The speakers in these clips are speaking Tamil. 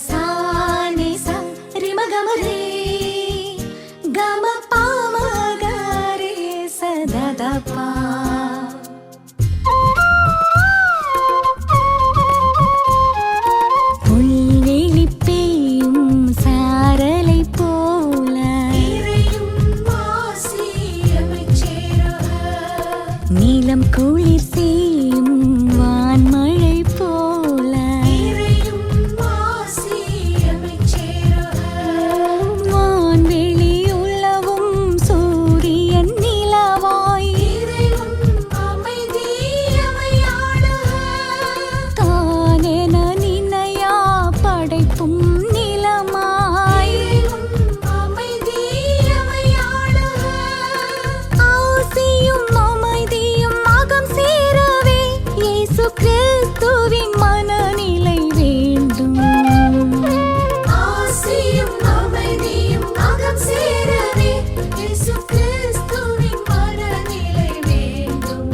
sa ni sa ri ma ga ma re ga ma pa ma ga re sa da da pa. புல்வெளி பெய்யும் சாரலை போல நீலம் குளிர் செய்யும் வான்மழை போல வான்வெளி உலவும் சூரியன் நிலவாய் தானென நினையா படைப்பும் நிலமாய் ஆசியும் அமைதியும் அகம் சேரவே இயேசு கிறிஸ்துவின் மனநிலை வேண்டும். ஆசியும் அமைதியும் அகம் சேரவே இயேசு கிறிஸ்துவின் மனநிலை வேண்டும்.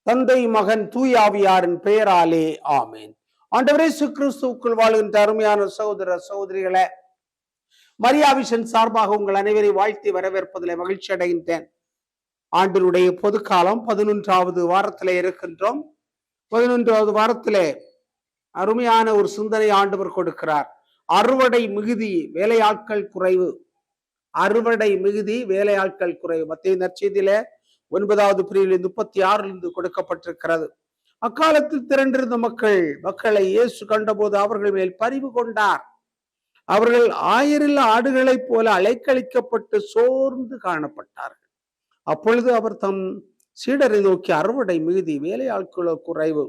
தந்தை மகன் தூயாவியாரின் பெயராலே ஆமேன். ஆண்டவரே இயேசு கிறிஸ்துவுக்குள் வாழ்கின்ற அருமையான சகோதர சகோதரிகளே, மரியாவிஷன் சார்பாக உங்கள் அனைவரை வாழ்த்தி வரவேற்பதில் மகிழ்ச்சி அடைகின்றேன். ஆண்டினுடைய பொது காலம் 11வது வாரத்திலே இருக்கின்றோம். 11வது வாரத்திலே அருமையான ஒரு சிந்தனை ஆண்டவர் கொடுக்கிறார். அறுவடை மிகுதி, வேலையாட்கள் குறைவு. அறுவடை மிகுதி, வேலையாட்கள் குறைவு. மத்தேயு நற்செய்தியிலே 9வது பிரிவில் 36 கொடுக்கப்பட்டிருக்கிறது. அக்காலத்தில் திரண்டிருந்த மக்களை இயேசு கண்டபோது அவர்கள் மேல் பரிவு கொண்டார். அவர்கள் ஆயிரில் ஆடுகளைப் போல அலைக்கழிக்கப்பட்டு சோர்ந்து காணப்பட்டார்கள். அப்பொழுது அவர் தம் சீடரை நோக்கி, அறுவடை மிகுதி, வேலையாட்களோ குறைவு.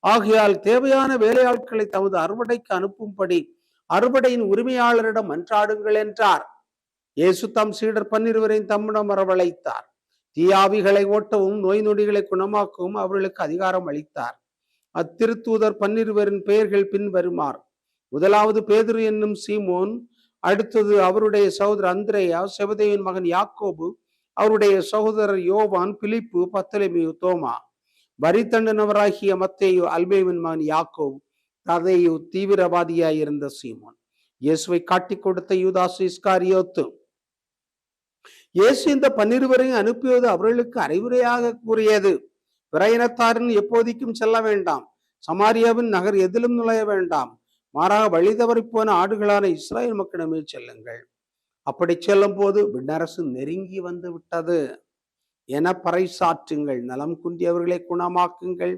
ஆகையால் தேவையான வேலையாட்களை தமது அறுவடைக்கு அனுப்பும்படி அறுவடையின் உரிமையாளரிடம் மன்றாடுங்கள் என்றார். இயேசு தம் சீடர் 12 தம்மிடம் வரவழைத்தார். தீயாவிகளை ஓட்டவும் நோய் நொடிகளை குணமாக்கவும் அவர்களுக்கு அதிகாரம் அளித்தார். அத்திருத்தூதர் 12 பெயர்கள் பின்வருமாறு: முதலாவது பேதுரு என்னும் சீமோன், அடுத்தது அவருடைய சகோதரர் அந்திரேயா, செபதேயுவின் மகன் யாக்கோபு, அவருடைய சகோதரர் யோவான், பிலிப்பு, பத்தலமேயு, தோமா, வரி தண்டனவராகிய மத்தேயு, அல்பேயுவின் மகன் யாக்கோபு, ததேயு, தீவிரவாதியாயிருந்த சீமோன், இயேசுவை காட்டிக் கொடுத்த யூதாசு இஸ்காரியோத்து. இயேசு இந்த 12 அனுப்பியது அவர்களுக்கு அறிவுரையாக கூறியது: பிற இனத்தாரின் எப்போதைக்கும் செல்ல வேண்டாம், சமாரியாவின் நகர் எதிலும் நுழைய வேண்டாம், மாறாக வழி தவறி போன ஆடுகளான இஸ்ராயேல் மக்களிடமே செல்லுங்கள். அப்படி செல்லும் போது விண்ணரசு நெருங்கி வந்து விட்டது என பறைசாற்றுங்கள். நலம் குன்றியவர்களை குணமாக்குங்கள்,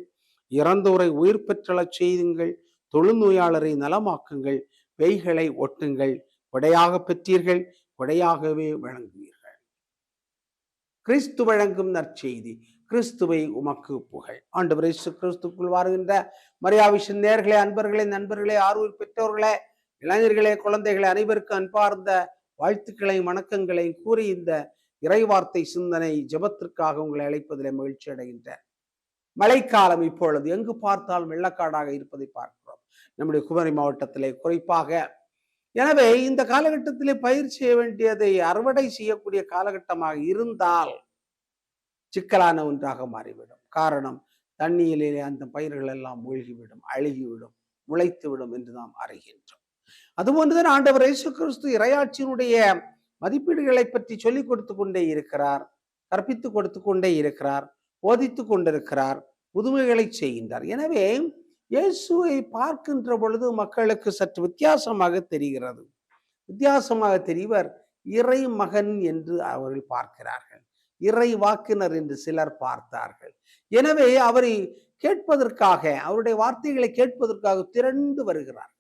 இறந்தோரை உயிர் பெற்றலச் செய்யுங்கள், தொழுநோயாளரை நலமாக்குங்கள், பேய்களை ஒட்டுங்கள். கொடையாக பெற்றீர்கள், கொடையாகவே வழங்குவீர்கள். கிறிஸ்து வழங்கும் நற்செய்தி. கிறிஸ்துவை உமக்கு புகழ். ஆண்டவர் இயேசு கிறிஸ்துக்குள் வாருகின்ற மரியாவிஷன் நேயர்களே, அன்பர்களே, நண்பர்களே, ஆர்வல் பெற்றோர்களே, இளைஞர்களே, குழந்தைகளே, அனைவருக்கும் அன்பார்ந்த வாழ்த்துக்களையும் வணக்கங்களையும் கூறி இந்த இறைவார்த்தை சிந்தனை ஜெபத்திற்காக உங்களை அழைப்பதிலே மகிழ்ச்சி அடைகின்றேன். மழைக்காலம் இப்பொழுது எங்கு பார்த்தால் வெள்ளக்காடாக இருப்பதை பார்க்கிறோம் நம்முடைய குமரி மாவட்டத்திலே குறிப்பாக. எனவே இந்த காலகட்டத்திலே பயிர் செய்ய வேண்டியதை அறுவடை செய்யக்கூடிய காலகட்டமாக இருந்தால் சிக்கலான ஒன்றாக மாறிவிடும். காரணம், தண்ணீரிலே அந்த பயிர்கள் எல்லாம் மூழ்கிவிடும், அழுகிவிடும், முளைத்துவிடும் என்று நாம் அறிகின்றோம். அதுபோன்றுதான் ஆண்டவர் இயேசு கிறிஸ்து இறையாட்சியினுடைய மதிப்பீடுகளை பற்றி சொல்லிக் கொடுத்து கொண்டே இருக்கிறார், கற்பித்து கொடுத்து கொண்டே இருக்கிறார், போதித்து கொண்டிருக்கிறார், புதுமைகளை செய்கின்றார். எனவே இயேசுவை பார்க்கின்ற பொழுது மக்களுக்கு சற்று வித்தியாசமாக தெரிகிறது. வித்தியாசமாக தெரிவர் இறை மகன் என்று அவர்கள் பார்க்கிறார்கள், இறை வாக்கினர் என்று சிலர் பார்த்தார்கள். எனவே அவரை கேட்பதற்காக, அவருடைய வார்த்தைகளை கேட்பதற்காக திரண்டு வருகிறார்.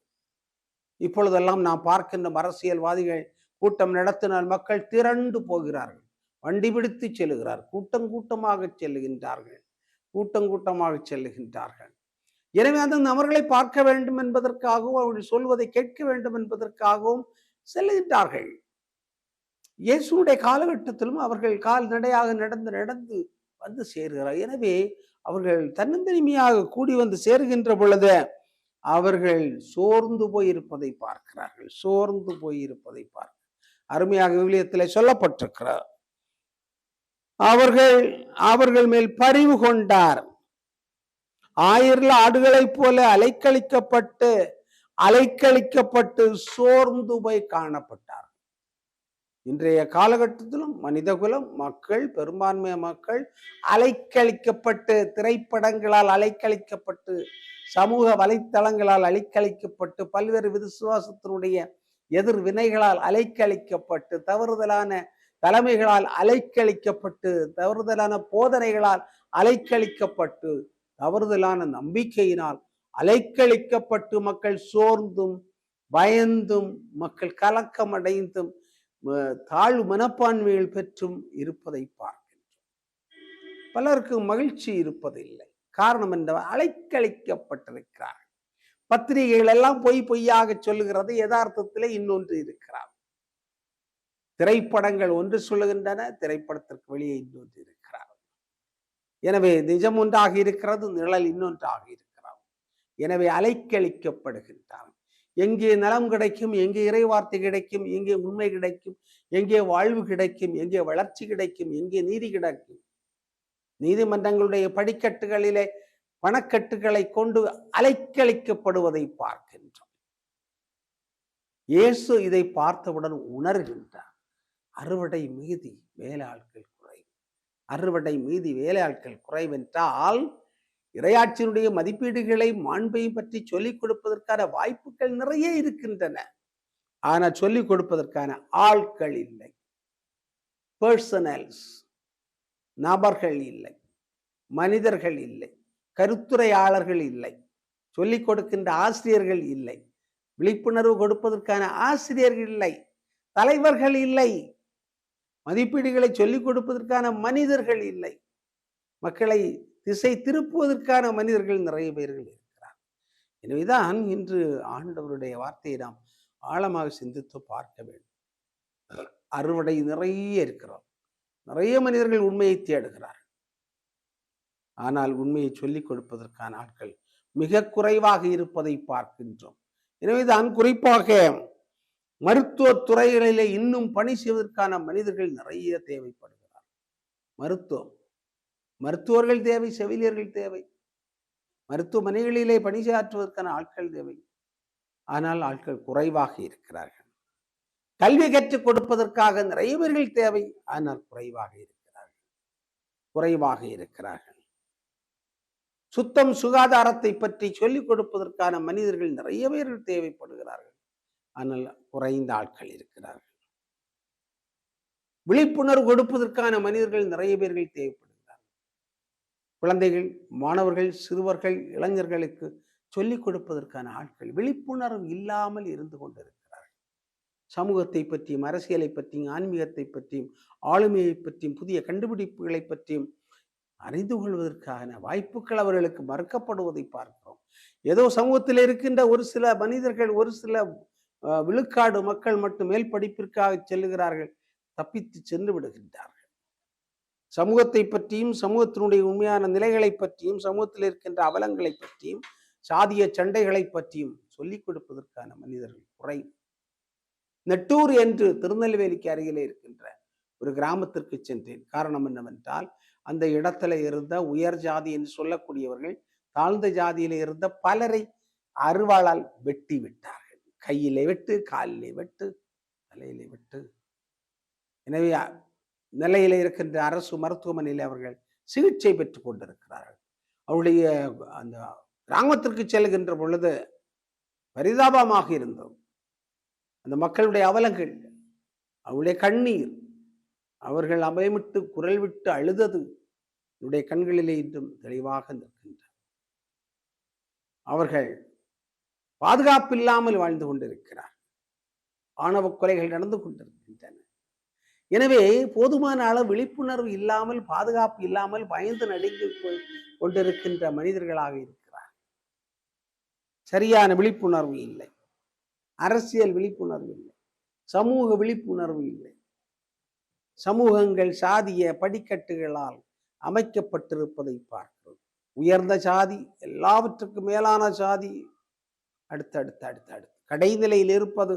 இப்பொழுதெல்லாம் நாம் பார்க்கின்ற அரசியல்வாதிகள் கூட்டம் நடத்தினால் மக்கள் திரண்டு போகிறார்கள், வண்டி பிடித்து செல்லுகிறார், கூட்டம் கூட்டமாக செல்லுகின்றார்கள், கூட்டம் கூட்டமாக செல்லுகின்றார்கள். எனவே அந்த நபர்களை பார்க்க வேண்டும் என்பதற்காகவும் அவர்கள் சொல்வதை கேட்க வேண்டும் என்பதற்காகவும் செல்லுகின்றார்கள். இயேசுடைய காலகட்டத்திலும் அவர்கள் கால்நடையாக நடந்து நடந்து வந்து சேருகிறார். எனவே அவர்கள் தன்னந்தனிமையாக கூடி வந்து சேருகின்ற பொழுது அவர்கள் சோர்ந்து போயிருப்பதை பார்க்கிறார்கள். சோர்ந்து போயிருப்பதை பார்க்க அருமையாக விவிலியத்திலே சொல்லப்பட்டிருக்கிறார். அவர்கள் மேல் பரிவு கொண்டார். 1000 ஆடுகளைப் போல அலைக்கழிக்கப்பட்டு சோர்ந்து போய் காணப்பட்டார். இன்றைய காலகட்டத்திலும் மனிதகுலம் மக்கள், பெரும்பான்மை மக்கள் அலைக்கழிக்கப்பட்டு, திரைப்படங்களால் அலைக்கழிக்கப்பட்டு, சமூக வலைத்தளங்களால் அலைக்கழிக்கப்பட்டு, பல்வேறு விசுவாசத்தினுடைய எதிர்வினைகளால் அலைக்கழிக்கப்பட்டு, தவறுதலான தலைமைகளால் அலைக்கழிக்கப்பட்டு, தவறுதலான போதனைகளால் அலைக்கழிக்கப்பட்டு, தவறுதலான நம்பிக்கையினால் அலைக்கழிக்கப்பட்டு மக்கள் சோர்ந்தும் பயந்தும் மக்கள் கலக்கமடைந்தும் தாழ்வு மனப்பான்மைகள் பெற்றும் இருப்பதை பார்க்கின்றோம். பலருக்கு மகிழ்ச்சி இருப்பதில்லை. காரணம் என்ற அலைக்கழிக்கப்பட்டிருக்கிறார்கள். பத்திரிகைகள் எல்லாம் பொய்யாக சொல்லுகிறது, யதார்த்தத்திலே இன்னொன்று இருக்கிறார். திரைப்படங்கள் ஒன்று சொல்லுகின்றன, திரைப்படத்திற்கு வெளியே இன்னொன்று இருக்கிறார். எனவே நிஜம் ஒன்றாக இருக்கிறது, நிழல் இன்னொன்றாக இருக்கிறார். எனவே அலைக்கழிக்கப்படுகின்றார். எங்கே நலம் கிடைக்கும், எங்கே இறைவார்த்தை கிடைக்கும், எங்கே உண்மை கிடைக்கும், எங்கே வாழ்வு கிடைக்கும், எங்கே வளர்ச்சி கிடைக்கும், எங்கே நீதி கிடைக்கும், நீதிமன்றங்களுடைய படிக்கட்டுகளிலே பணக்கட்டுகளை கொண்டு அலைக்கழிக்கப்படுவதை பார்க்கின்றோம். இயேசு இதை பார்த்தவுடன் உணர்கின்றார். அறுவடை மீதி வேலையாட்கள் குறைவு. அறுவடை மீதி வேலையாட்கள் குறைவென்றால் இறையாட்சியினுடைய மதிப்பீடுகளை மாண்பையும் பற்றி சொல்லிக் கொடுப்பதற்கான வாய்ப்புகள் நிறைய இருக்கின்றன. ஆனால் சொல்லிக் கொடுப்பதற்கான ஆட்கள் இல்லை, பர்சனல்ஸ், நபர்கள் இல்லை, மனிதர்கள் இல்லை, கருத்துரையாளர்கள் இல்லை, சொல்லிக் கொடுக்கின்ற ஆசிரியர்கள் இல்லை, விழிப்புணர்வு கொடுப்பதற்கான ஆசிரியர்கள் இல்லை, தலைவர்கள் இல்லை, மதிப்பீடுகளை சொல்லிக் கொடுப்பதற்கான மனிதர்கள் இல்லை, மக்களை திசை திருப்புவதற்கான மனிதர்கள் நிறைய பேர்கள் இருக்கிறார். எனவேதான் இன்று ஆண்டவருடைய வார்த்தையை நாம் ஆழமாக சிந்தித்து பார்க்க வேண்டும். அறுவடை நிறைய இருக்கிறோம். நிறைய மனிதர்கள் உண்மையை தேடுகிறார். ஆனால் உண்மையை சொல்லிக் கொடுப்பதற்கான ஆட்கள் மிக குறைவாக இருப்பதை பார்க்கின்றோம். எனவேதான் குறிப்பாக மருத்துவ துறைகளிலே இன்னும் பணி செய்வதற்கான மனிதர்கள் நிறைய தேவைப்படுகிறார். மருத்துவர்கள் தேவை, செவிலியர்கள் தேவை, மருத்துவமனைகளிலே பணியாற்றுவதற்கான ஆட்கள் தேவை. ஆனால் ஆட்கள் குறைவாக இருக்கிறார்கள். கல்வி கற்றுக் கொடுப்பதற்காக நிறைய பேர்கள் தேவை. ஆனால் குறைவாக இருக்கிறார்கள். சுத்தம் சுகாதாரத்தை பற்றி சொல்லிக் கொடுப்பதற்கான மனிதர்கள் நிறைய பேர்கள் தேவைப்படுகிறார்கள். ஆனால் குறைந்த ஆட்கள் இருக்கிறார்கள். விழிப்புணர்வு கொடுப்பதற்கான மனிதர்கள் நிறைய பேர்கள் தேவைப்படுகிறார்கள். குழந்தைகள், மாணவர்கள், சிறுவர்கள், இளைஞர்களுக்கு சொல்லிக் கொடுப்பதற்கான ஆட்கள் விழிப்புணர்வு இல்லாமல் இருந்து கொண்டிருக்கிறார்கள். சமூகத்தை பற்றியும், அரசியலை பற்றியும், ஆன்மீகத்தை பற்றியும், ஆளுமையை பற்றியும், புதிய கண்டுபிடிப்புகளை பற்றியும் அறிந்து கொள்வதற்கான வாய்ப்புகள் அவர்களுக்கு மறுக்கப்படுவதை பார்க்கிறோம். ஏதோ சமூகத்தில் இருக்கின்ற ஒரு சில மனிதர்கள், ஒரு சில விழுக்காடு மக்கள் மட்டும் மேல் படிப்பிற்காக செல்லுகிறார்கள், தப்பித்து சென்று விடுகின்றார்கள். சமூகத்தை பற்றியும், சமூகத்தினுடைய உண்மையான நிலைகளை பற்றியும், சமூகத்தில் இருக்கின்ற அவலங்களை பற்றியும், சாதிய சண்டைகளை பற்றியும் சொல்லிக் கொடுப்பதற்கான மனிதர்கள் குறை. நெட்டூர் என்று திருநெல்வேலிக்கு அருகிலே இருக்கின்ற ஒரு கிராமத்திற்கு சென்றேன். காரணம் என்னவென்றால், அந்த இடத்துல இருந்த உயர் ஜாதி என்று சொல்லக்கூடியவர்கள் தாழ்ந்த ஜாதியிலே இருந்த பலரை அருவாளால் வெட்டி விட்டார்கள். கையிலே வெட்டு, காலிலே வெட்டு, தலையிலே வெட்டு. எனவே நிலையில இருக்கின்ற அரசு மருத்துவமனையில் அவர்கள் சிகிச்சை பெற்றுக் கொண்டிருக்கிறார்கள். அவருடைய அந்த கிராமத்திற்கு செல்கின்ற பொழுது பரிதாபமாக இருந்தது. அந்த மக்களுடைய அவலங்கள், அவருடைய கண்ணீர், அவர்கள் அபயமிட்டு குரல் விட்டு அழுதது என்னுடைய கண்களிலே இன்றும் தெளிவாக நிற்கின்றன. அவர்கள் பாதுகாப்பு இல்லாமல் வாழ்ந்து கொண்டிருக்கிறார். ஆணவ கொலைகள் நடந்து கொண்டிருக்கின்றன. எனவே போதுமான அளவு விழிப்புணர்வு இல்லாமல், பாதுகாப்பு இல்லாமல் பயந்து நடுங்கி கொண்டிருக்கின்ற மனிதர்களாக இருக்கிறார். சரியான விழிப்புணர்வு இல்லை, அரசியல் விழிப்புணர்வு இல்லை, சமூக விழிப்புணர்வு இல்லை. சமூகங்கள் சாதிய படிக்கட்டுகளால் அமைக்கப்பட்டிருப்பதை பார்க்கிறோம். உயர்ந்த சாதி, எல்லாவற்றுக்கும் மேலான சாதி, அடுத்து கடைநிலையில் இருப்பது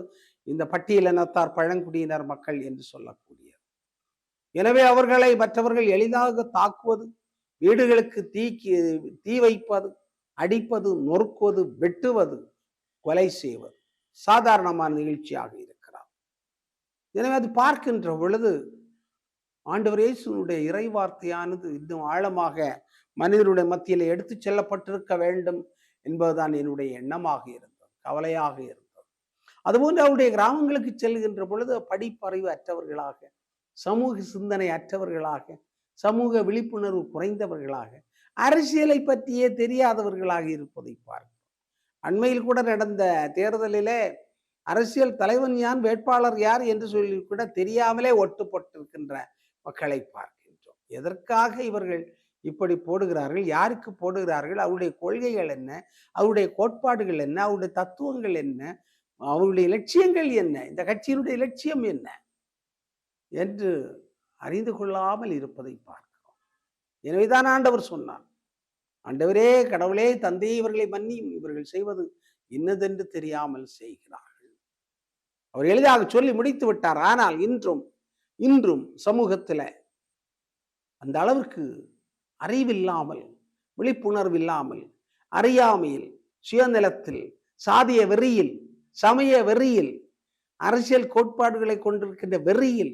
இந்த பட்டியலினத்தார், பழங்குடியினர் மக்கள் என்று சொல்லக்கூடியது. எனவே அவர்களை மற்றவர்கள் எளிதாக தாக்குவது, வீடுகளுக்கு தீ வைப்பது, அடிப்பது, நொறுக்குவது, வெட்டுவது, கொலை செய்வது சாதாரணமான நிகழ்ச்சியாக இருக்கிறார். எனவே அது பார்க்கின்ற பொழுது ஆண்டவர் இயேசுனுடைய இறைவார்த்தையானது இன்னும் ஆழமாக மனிதனுடைய மத்தியில் எடுத்து செல்லப்பட்டிருக்க வேண்டும் என்பதுதான் என்னுடைய எண்ணமாக இருந்தது, கவலையாக இருந்தது. அதுபோன்று அவருடைய கிராமங்களுக்கு செல்கின்ற பொழுது படிப்பறிவு அற்றவர்களாக, சமூக சிந்தனை அற்றவர்களாக, சமூக விழிப்புணர்வு குறைந்தவர்களாக, அரசியலை பற்றியே தெரியாதவர்களாக இருப்பதை பார்க்கிறோம். அண்மையில் கூட நடந்த தேர்தலிலே அரசியல் தலைவன் யார், வேட்பாளர் யார் என்று சொல்லி கூட தெரியாமலே ஒட்டு போட்டிருக்கின்ற மக்களை பார்க்கின்றோம். எதற்காக இவர்கள் இப்படி போடுகிறார்கள், யாருக்கு போடுகிறார்கள், அவருடைய கொள்கைகள் என்ன, அவருடைய கோட்பாடுகள் என்ன, அவருடைய தத்துவங்கள் என்ன, அவருடைய லட்சியங்கள் என்ன, இந்த கட்சியினுடைய லட்சியம் என்ன என்று அறிந்து கொள்ளாமல் இருப்பதை பார்க்கிறோம். எனவேதான் ஆண்டவர் சொன்னார், ஆண்டவரே, கடவுளே, தந்தையே, இவர்களை மன்னியும், இவர்கள் செய்வது இன்னதென்று தெரியாமல் செய்கிறார்கள். அவர் எளிதாக சொல்லி முடித்து விட்டார். ஆனால் இன்றும் சமூகத்துல அந்த அளவிற்கு அறிவில்லாமல், விழிப்புணர்வு இல்லாமல், அறியாமையில், சுயநலத்தில், சாதிய வெறியில், சமய வெறியில், அரசியல் கோட்பாடுகளை கொண்டிருக்கின்ற வெறியில்,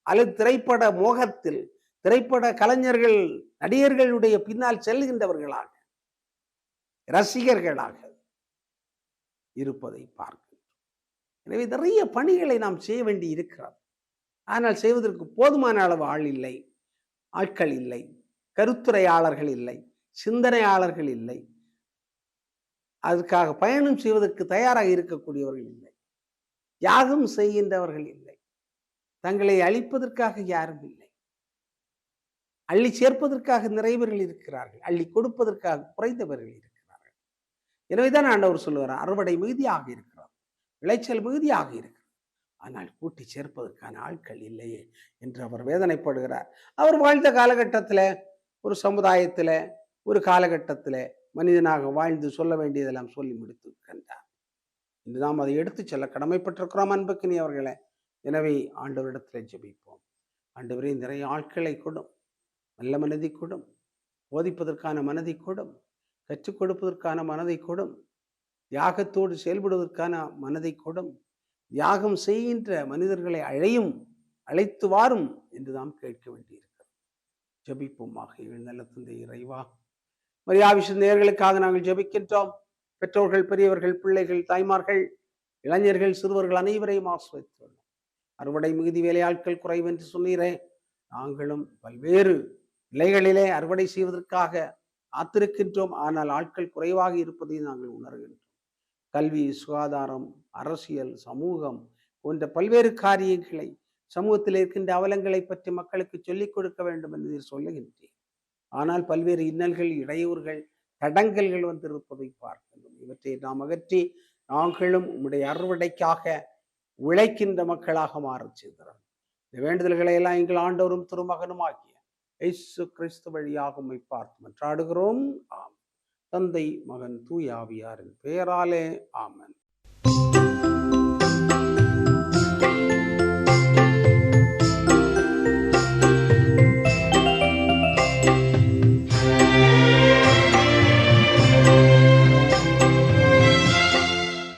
அல்லது திரைப்பட மோகத்தில், திரைப்பட கலைஞர்கள், நடிகர்களுடைய பின்னால் செல்கின்றவர்களாக, ரசிகர்களாக இருப்பதை பார்க்கின்றோம். எனவே நிறைய பணிகளை நாம் செய்ய வேண்டி இருக்கிறது. ஆனால் செய்வதற்கு போதுமான அளவு ஆட்கள் இல்லை, கருத்துரையாளர்கள் இல்லை, சிந்தனையாளர்கள் இல்லை, அதற்காக பயணம் செய்வதற்கு தயாராக இருக்கக்கூடியவர்கள் இல்லை, தியாகம் செய்கின்றவர்கள் இல்லை, தங்களை அழிப்பதற்காக யாரும் இல்லை, அள்ளி சேர்ப்பதற்காக நிறையவர்கள் இருக்கிறார்கள், அள்ளி கொடுப்பதற்காக குறைந்தவர்கள் இருக்கிறார்கள். எனவேதான் ஆண்டவர் சொல்லுவார், அறுவடை மிகுதியாக இருக்கிறார், விளைச்சல் மிகுதியாக இருக்கிறார், ஆனால் கூட்டி சேர்ப்பதற்கான ஆட்கள் இல்லையே என்று அவர் வேதனைப்படுகிறார். அவர் வாழ்ந்த காலகட்டத்தில், ஒரு சமுதாயத்தில், ஒரு காலகட்டத்தில் மனிதனாக வாழ்ந்து சொல்ல வேண்டியதெல்லாம் சொல்லி முடித்து கண்டார். இன்று நாம் அதை எடுத்து செல்ல கடமைப்பட்டிருக்கிறோம் அன்புக்கினி அவர்களே. எனவே ஆண்டவரிடத்தில் ஜெபிப்போம். ஆண்டவரே, நிறைய ஆட்களை கொடும், நல்ல மனதை கொடும், போதிப்பதற்கான மனதை கொடும், கற்றுக் கொடுப்பதற்கான மனதை கொடும், தியாகத்தோடு செயல்படுவதற்கான மனதை கொடும், தியாகம் செய்கின்ற மனிதர்களை அழைத்து வாரும் என்று நாம் கேட்க வேண்டியிருக்கிறது. ஜெபிப்போமாக. நல்ல தந்தை இறைவா, மரியாவிஷன் நேயர்களுக்காக நாங்கள் ஜெபிக்கின்றோம். பெற்றோர்கள், பெரியவர்கள், பிள்ளைகள், தாய்மார்கள், இளைஞர்கள், சிறுவர்கள் அனைவரையும் ஆசீர்வதித்துள்ளோம். அறுவடை மிகுதி, வேலையாட்கள் குறைவு என்று சொன்னீரே, நாங்களும் பல்வேறு நிலைகளிலே அறுவடை செய்வதற்காக காத்திருக்கின்றோம். ஆனால் ஆட்கள் குறைவாக இருப்பதை நாங்கள் உணர்கின்றோம். கல்வி, சுகாதாரம், அரசியல், சமூகம் போன்ற பல்வேறு காரியங்களை, சமூகத்தில் இருக்கின்ற அவலங்களை பற்றி மக்களுக்கு சொல்லிக் கொடுக்க வேண்டும் என்று சொல்லுகின்றேன். ஆனால் பல்வேறு இன்னல்கள், இடையூறுகள், தடங்கல்கள் வந்திருப்பதை பார்க்கின்றோம். இவற்றை நாம் அகற்றி நாங்களும் உம்முடைய அறுவடைக்காக உழைக்கின்ற மக்களாக மாறச் செய்கிறார். இந்த வேண்டுதல்களை எல்லாம் எங்கள் ஆண்டவரும் திருமகனும் ஆகிய இயேசு கிறிஸ்து வழியாக உம்மை பார்த்து மன்றாடுகிறோம். ஆம். தந்தை, மகன், தூய ஆவியாரின் பெயராலே ஆமென்.